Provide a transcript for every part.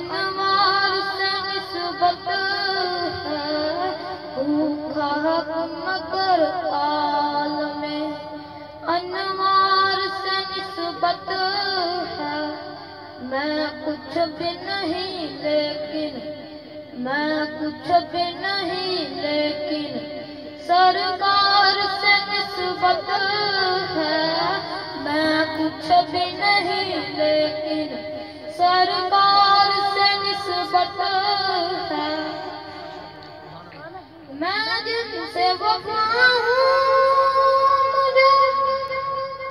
अनवार से निस्बत है, भूखा हक मगर आल में। अनवार से निस्बत है, मैं कुछ भी नहीं लेकिन, मैं कुछ भी नहीं लेकिन सरकार से निस्बत है। मैं कुछ भी नहीं लेकिन सरकार से निस्बत है। मैं जिनसे वफा हूँ मुझे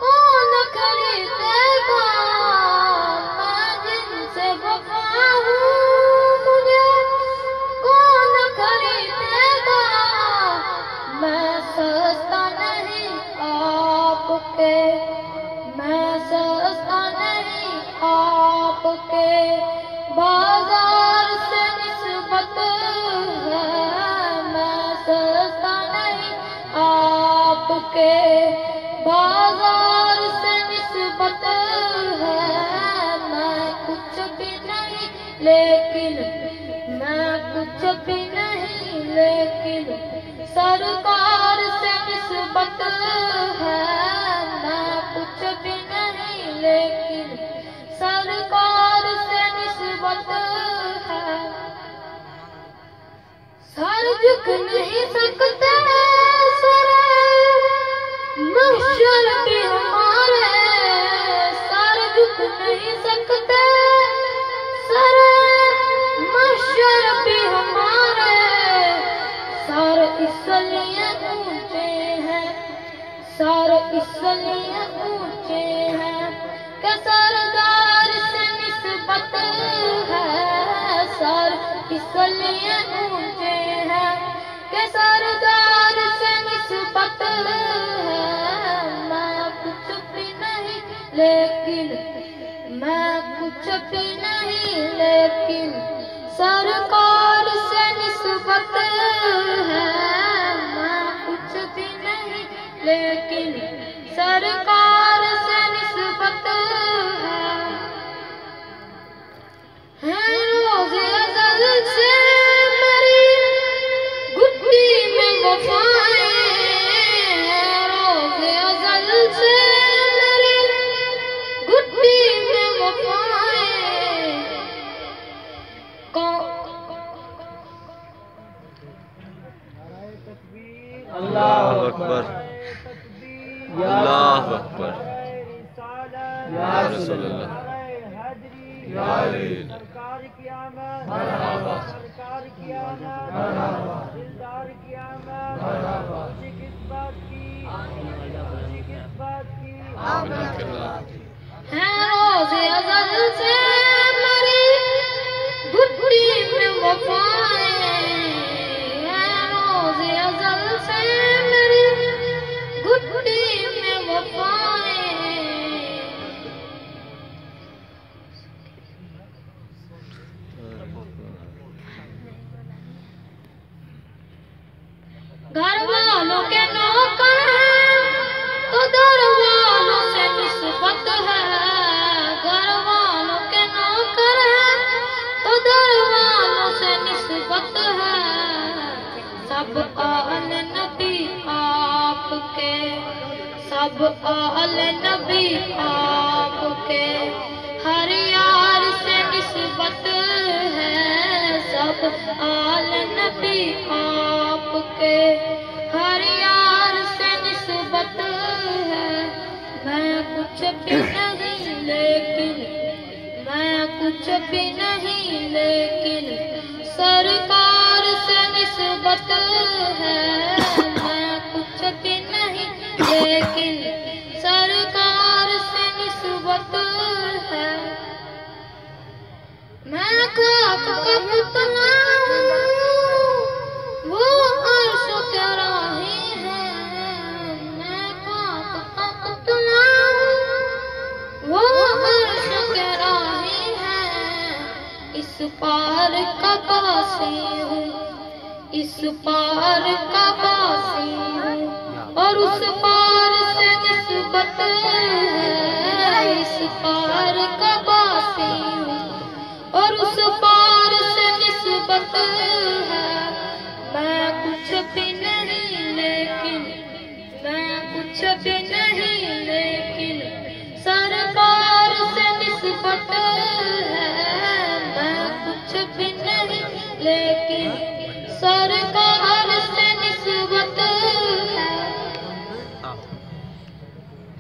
कौन खरीदेगा। मैं जिनसे वफा हूँ मुझे कौन खरीदेगा। मैं सस्ता नहीं आपके, मैं सस्ता नहीं आपके बाजार से निस्बत है। मैं सस्ता नहीं आपके बाजार से निस्बत है। मैं कुछ भी नहीं लेकिन, मैं कुछ भी नहीं लेकिन सरकार से निस्बत है। मैं कुछ भी नहीं लेकिन सरकार से निस्बत है। सर झुक नहीं सकते सर महशर भी हमारे। सर झुक नहीं सकते सर महशर भी हमारे। सर इसलिए ऊंचे हैं, सर इसलिए ऊंचे हैं कि सरदार से निस्बत है। सर इसलिए ऊंचे हैं कि सरदार से निस्बत है। मैं कुछ भी नहीं लेकिन, मैं कुछ भी नहीं लेकिन सरकार से निस्बत है। मैं कुछ भी नहीं लेकिन सरकार से निस्बत है। रोज़े अज़ल से मेरी घुट्टी में वफ़ाएं। रोज़े अज़ल से मेरी घुट्टी में वफ़ाएं। अल्लाहु अकबर, अल्लाहु अकबर, या रसूलल्लाह, या सरकार की आमद, मरहबा, सरकार की आमद, मरहबा, दिलदार की आमद, मरहबा, खुशी किस बात की, खुशी किस बात की। है रोज़े अज़ल से मेरी घुट्टी में वफ़ाएं। है रोज़े अज़ल से मेरी घुट्टी में वफ़ाएं। घर वालों के नौकर हैं तो दर वालों से निस्बत है। घर वालों के नौकर हैं तो दर वालों से निस्बत है। सब आल नबी आपके, सब आल नबी आपके हर यार से निस्बत है। सब आल नबी आपके हर यार से निस्बत है। मैं कुछ भी नहीं लेकिन, मैं कुछ भी नहीं लेकिन सरकार से निस्बत है। मैं कुछ भी नहीं लेकिन सरकार से निस्बत है। मैं खाक का पुतला हूँ, वो अर्श के राही है। मैं खाक का पुतला हूँ, वो अर्श के राही है। इस पार का बासी हूँ, इस पार का बासी हूँ और उस पार से निस्बत है। इस पार का बासी हूँ और उस पार लेकिन सरकार से निस्बत है।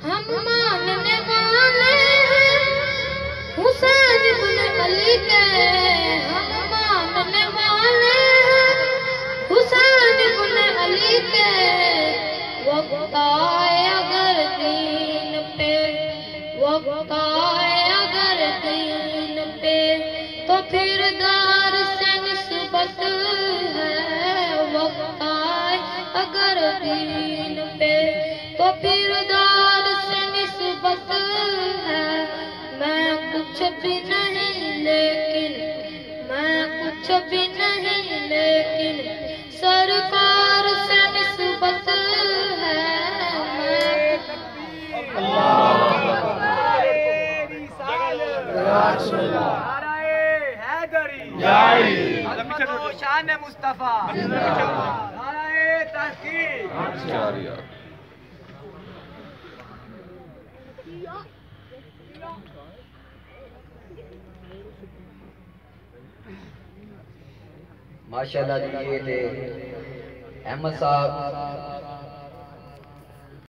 हम मानने वाले हैं हुसैन इब्न अली के, हम मानने वाले हैं हुसैन इब्न अली के। वक्त आए अगर दीन पे, वक्त आए अगर दीन पे, तो फिर दार से निस्बत है। वक्त आए अगर दीन पे, तो फिर दार से निस्बत है। मैं कुछ भी नहीं लेकिन, मैं कुछ भी नहीं लेकिन सरकार से निस्बत है। शान मुस्तफा नारे तहकीक। माशाल्लाह जी, ये थे अहमद साहब